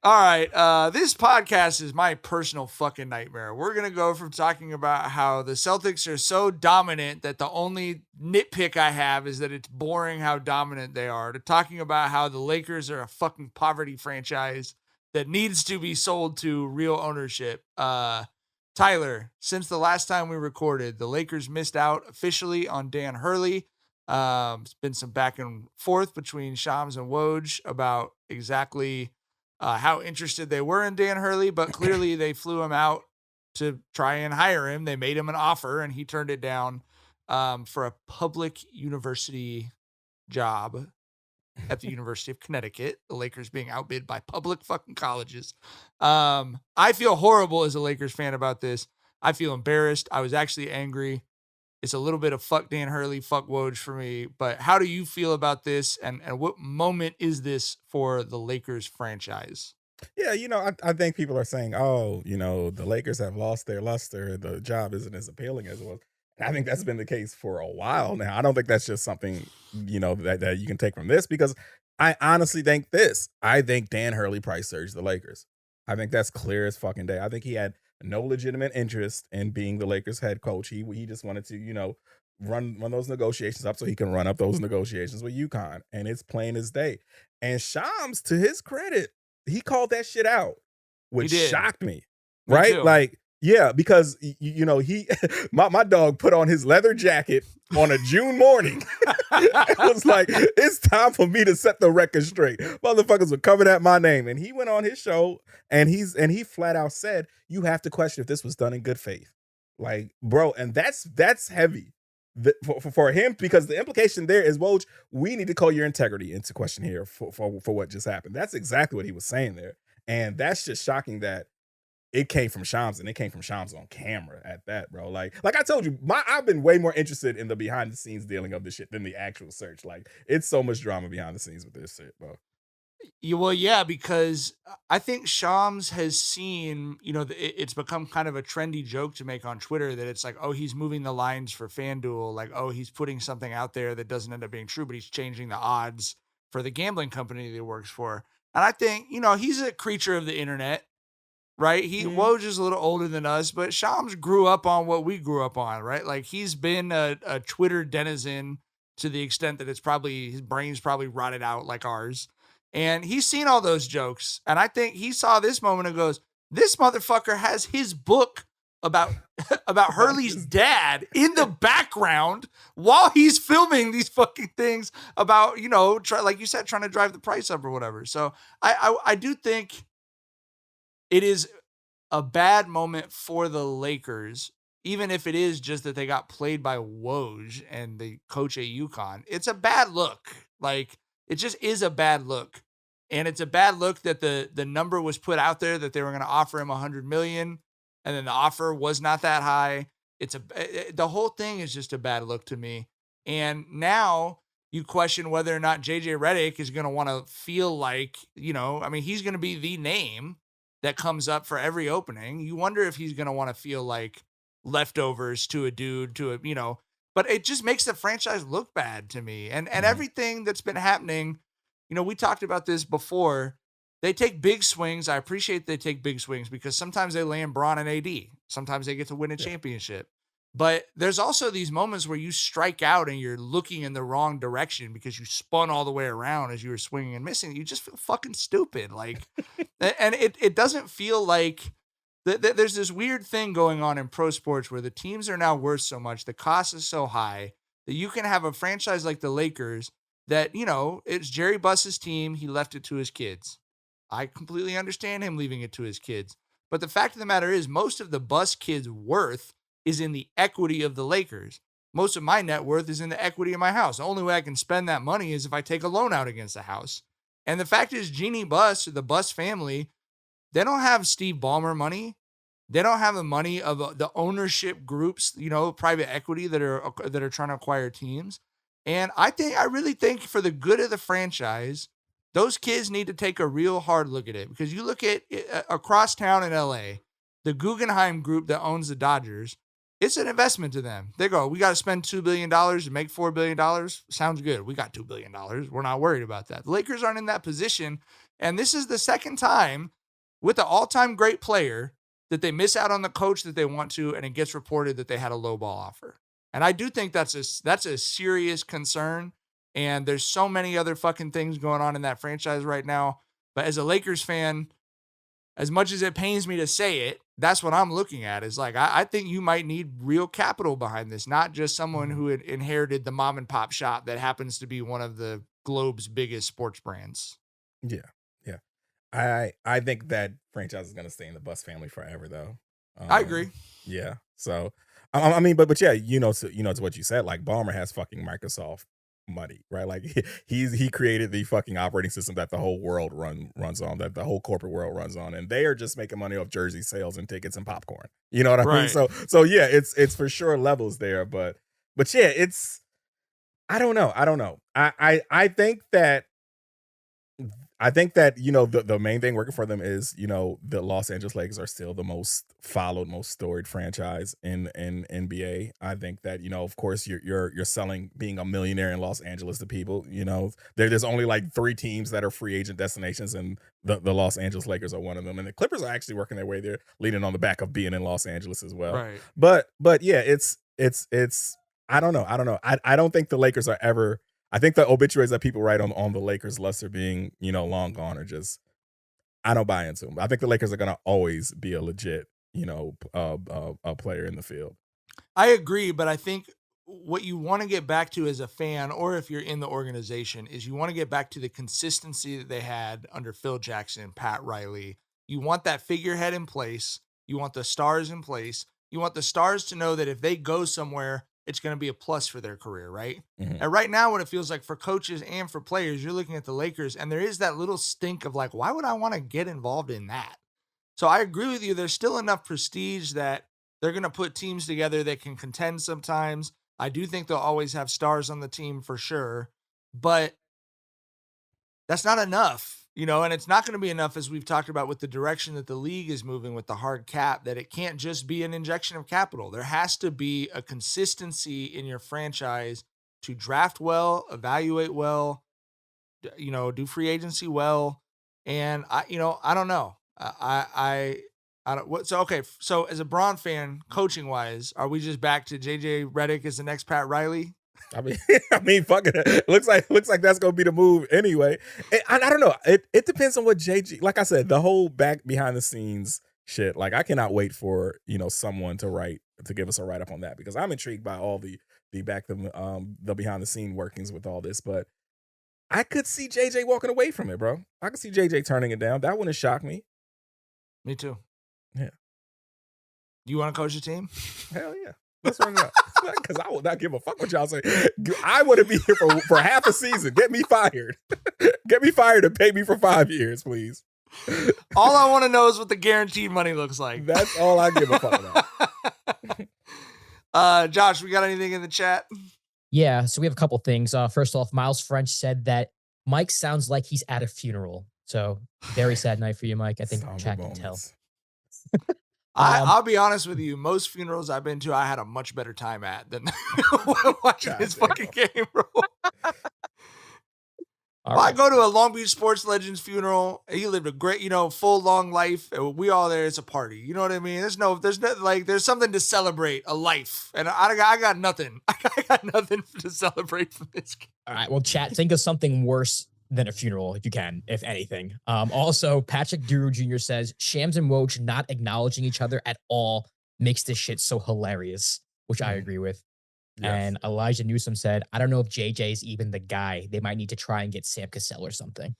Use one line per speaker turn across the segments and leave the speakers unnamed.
All right. This podcast is my personal fucking nightmare. We're going to go from talking about how the Celtics are so dominant that the only nitpick I have is that it's boring how dominant they are, to talking about how the Lakers are a fucking poverty franchise that needs to be sold to real ownership. Tyler, since the last time we recorded, the Lakers missed out officially on Dan Hurley. It's been some back and forth between Shams and Woj about exactly how interested they were in Dan Hurley, but clearly they flew him out to try and hire him. They made him an offer and he turned it down for a public university job at the University of Connecticut, the Lakers being outbid by public fucking colleges. I feel horrible as a Lakers fan about this. I feel embarrassed. I was actually angry. It's a little bit of fuck Dan Hurley, fuck Woj for me. But how do you feel about this? And what moment is this for the Lakers franchise?
Yeah, I think people are saying, oh, the Lakers have lost their luster. The job isn't as appealing as it was. And I think that's been the case for a while now. I don't think that's just something, that you can take from this, because I honestly think this. I think Dan Hurley price surged the Lakers. I think that's clear as fucking day. I think he had no legitimate interest in being the Lakers head coach. He just wanted to, run those negotiations up so he can run up those negotiations with UConn. And it's plain as day. And Shams, to his credit, he called that shit out, which shocked me. Right?
too.
Like, yeah, because he my dog put on his leather jacket on a June morning. It was like, it's time for me to set the record straight. Motherfuckers were coming at my name. And he went on his show and he flat out said, you have to question if this was done in good faith. Like, bro, and that's heavy for him, because the implication there is, Woj, we need to call your integrity into question here for what just happened. That's exactly what he was saying there. And that's just shocking that it came from Shams, and it came from Shams on camera at that, bro. Like I told you, I've been way more interested in the behind the scenes dealing of this shit than the actual search. Like, it's so much drama behind the scenes with this shit, bro.
Well, yeah, because I think Shams has seen, it's become kind of a trendy joke to make on Twitter that it's like, oh, he's moving the lines for FanDuel. Like, oh, he's putting something out there that doesn't end up being true, but he's changing the odds for the gambling company that he works for. And I think, he's a creature of the internet. Right? Woj is a little older than us, but Shams grew up on what we grew up on, right? Like, he's been a Twitter denizen to the extent that his brain's probably rotted out like ours. And he's seen all those jokes. And I think he saw this moment and goes, this motherfucker has his book about Hurley's dad in the background while he's filming these fucking things about, like you said, trying to drive the price up or whatever. So I do think it is a bad moment for the Lakers, even if it is just that they got played by Woj and the coach at UConn. It's a bad look. Like, it just is a bad look. And it's a bad look that the number was put out there that they were going to offer him $100 million, and then the offer was not that high. The whole thing is just a bad look to me. And now you question whether or not JJ Redick is going to want to feel like, he's going to be the name that comes up for every opening. You wonder if he's going to want to feel like leftovers to a dude, but it just makes the franchise look bad to me. And everything that's been happening, we talked about this before. They take big swings. I appreciate they take big swings because sometimes they land Bron and AD. Sometimes they get to win a championship. But there's also these moments where you strike out and you're looking in the wrong direction because you spun all the way around as you were swinging and missing. You just feel fucking stupid. Like, and it doesn't feel like there's this weird thing going on in pro sports where the teams are now worth so much. The cost is so high that you can have a franchise like the Lakers that, it's Jerry Buss's team. He left it to his kids. I completely understand him leaving it to his kids. But the fact of the matter is, most of the Buss kids' worth is in the equity of the Lakers. Most of my net worth is in the equity of my house. The only way I can spend that money is if I take a loan out against the house. And the fact is, Jeannie Buss, or the Buss family, they don't have Steve Ballmer money. They don't have the money of the ownership groups, private equity that are trying to acquire teams. And I really think for the good of the franchise, those kids need to take a real hard look at it, because you look at across town in LA, the Guggenheim group that owns the Dodgers, it's an investment to them. They go, we got to spend $2 billion to make $4 billion. Sounds good. We got $2 billion. We're not worried about that. The Lakers aren't in that position. And this is the second time with an all-time great player that they miss out on the coach that they want to, and it gets reported that they had a lowball offer. And I do think that's a serious concern. And there's so many other fucking things going on in that franchise right now. But as a Lakers fan, as much as it pains me to say it, that's what I'm looking at is like, I think you might need real capital behind this, not just someone who had inherited the mom and pop shop that happens to be one of the globe's biggest sports brands.
Yeah. Yeah. I think that franchise is going to stay in the Bus family forever though.
I agree.
Yeah. So, I mean, but yeah, to what you said, like Ballmer has fucking Microsoft money, right? Like he created the fucking operating system that the whole world runs on, that the whole corporate world runs on, and they are just making money off jersey sales and tickets and popcorn. You know what I mean? So yeah, it's for sure levels there, but yeah, it's I don't know. I think that the main thing working for them is the Los Angeles Lakers are still the most followed, most storied franchise in NBA. I think that of course you're selling being a millionaire in Los Angeles to people. There's only like 3 teams that are free agent destinations, and the Los Angeles Lakers are one of them. And the Clippers are actually working their way there, leaning on the back of being in Los Angeles as well.
Right.
But yeah, it's I don't know. I don't think the Lakers are ever. I think the obituaries that people write on the Lakers luster being, long gone are just, I don't buy into them. I think the Lakers are going to always be a legit, a player in the field.
I agree, but I think what you want to get back to as a fan, or if you're in the organization, is you want to get back to the consistency that they had under Phil Jackson, Pat Riley. You want that figurehead in place. You want the stars in place. You want the stars to know that if they go somewhere, it's going to be a plus for their career, right?
Mm-hmm.
And right now, what it feels like for coaches and for players, you're looking at the Lakers, and there is that little stink of like, why would I want to get involved in that? So I agree with you. There's still enough prestige that they're going to put teams together that can contend sometimes. I do think they'll always have stars on the team for sure, but that's not enough. And it's not going to be enough, as we've talked about, with the direction that the league is moving with the hard cap, that it can't just be an injection of capital. There has to be a consistency in your franchise to draft well, evaluate well, do free agency well. And I don't know. I don't what. So, okay. So as a Braun fan, coaching wise, are we just back to JJ Redick as the next Pat Riley?
I mean, fucking, it looks like that's gonna be the move anyway. I don't know. It depends on what JG. Like I said, the whole back behind the scenes shit. Like I cannot wait for someone to give us a write up on that, because I'm intrigued by all the behind the scene workings with all this. But I could see JJ walking away from it, bro. I could see JJ turning it down. That wouldn't shock me.
Me too.
Yeah.
You want to coach a team?
Hell yeah. Let's run it up. Because I will not give a fuck what y'all say. I want to be here for half a season. Get me fired. Get me fired and pay me for 5 years, please.
All I want to know is what the guaranteed money looks like.
That's all I give a fuck
about. Josh, we got anything in the chat?
Yeah, so we have a couple things. First off, Miles French said that Mike sounds like he's at a funeral. So very sad night for you, Mike. I think chat can tell.
I'll be honest with you. Most funerals I've been to, I had a much better time at than watching this fucking game, bro. I go to a Long Beach sports legend's funeral. He lived a great, full long life. We all there. It's a party. You know what I mean? There's something to celebrate a life, and I got nothing. I got nothing to celebrate from this game.
All right. Well, chat, think of something worse than a funeral, if you can, if anything. Also, Patrick Duru Jr. says, Shams and Woj not acknowledging each other at all makes this shit so hilarious, which I agree with. Yes. And Elijah Newsom said, I don't know if JJ is even the guy. They might need to try and get Sam Cassell or something.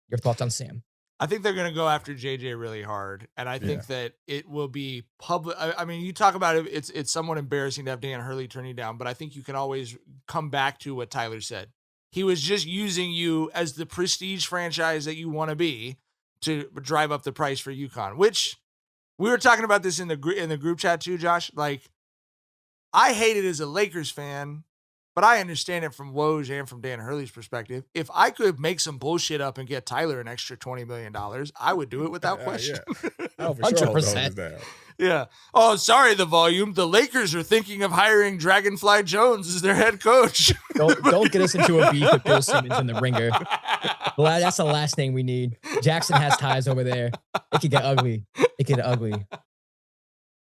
Your thoughts on Sam?
I think they're going to go after JJ really hard. And I think that it will be public. I mean, you talk about it, it's somewhat embarrassing to have Dan Hurley turn you down, but I think you can always come back to what Tyler said. He was just using you as the prestige franchise that you want to be to drive up the price for UConn, which we were talking about this in the group chat too, Josh. Like, I hate it as a Lakers fan, but I understand it from Woj and from Dan Hurley's perspective. If I could make some bullshit up and get Tyler an extra $20 million, I would do it without question.
Yeah. Oh, for 100%. Sure.
Yeah. Oh, sorry, the volume. The Lakers are thinking of hiring Dragonfly Jones as their head coach.
Don't get us into a beef with Bill Simmons and the Ringer. Well, that's the last thing we need. Jackson has ties over there. It could get ugly. It could get ugly.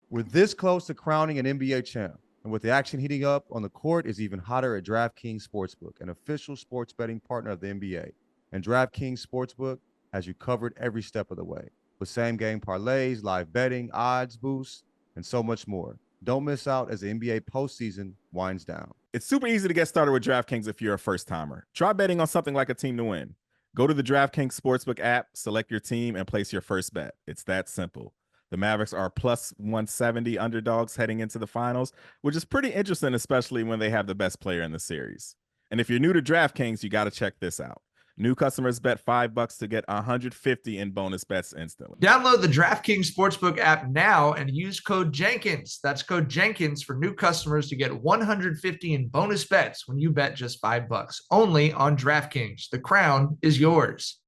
We're this close to crowning an NBA champ. And with the action heating up on the court is even hotter at DraftKings Sportsbook, an official sports betting partner of the NBA. And DraftKings Sportsbook has you covered every step of the way with same-game parlays, live betting, odds boosts, and so much more. Don't miss out as the NBA postseason winds down.
It's super easy to get started with DraftKings if you're a first-timer. Try betting on something like a team to win. Go to the DraftKings Sportsbook app, select your team, and place your first bet. It's that simple. The Mavericks are plus 170 underdogs heading into the finals, which is pretty interesting, especially when they have the best player in the series. And if you're new to DraftKings, you got to check this out. New customers bet $5 to get $150 in bonus bets instantly.
Download the DraftKings Sportsbook app now and use code Jenkins. That's code Jenkins for new customers to get $150 in bonus bets when you bet just $5. Only on DraftKings. The crown is yours.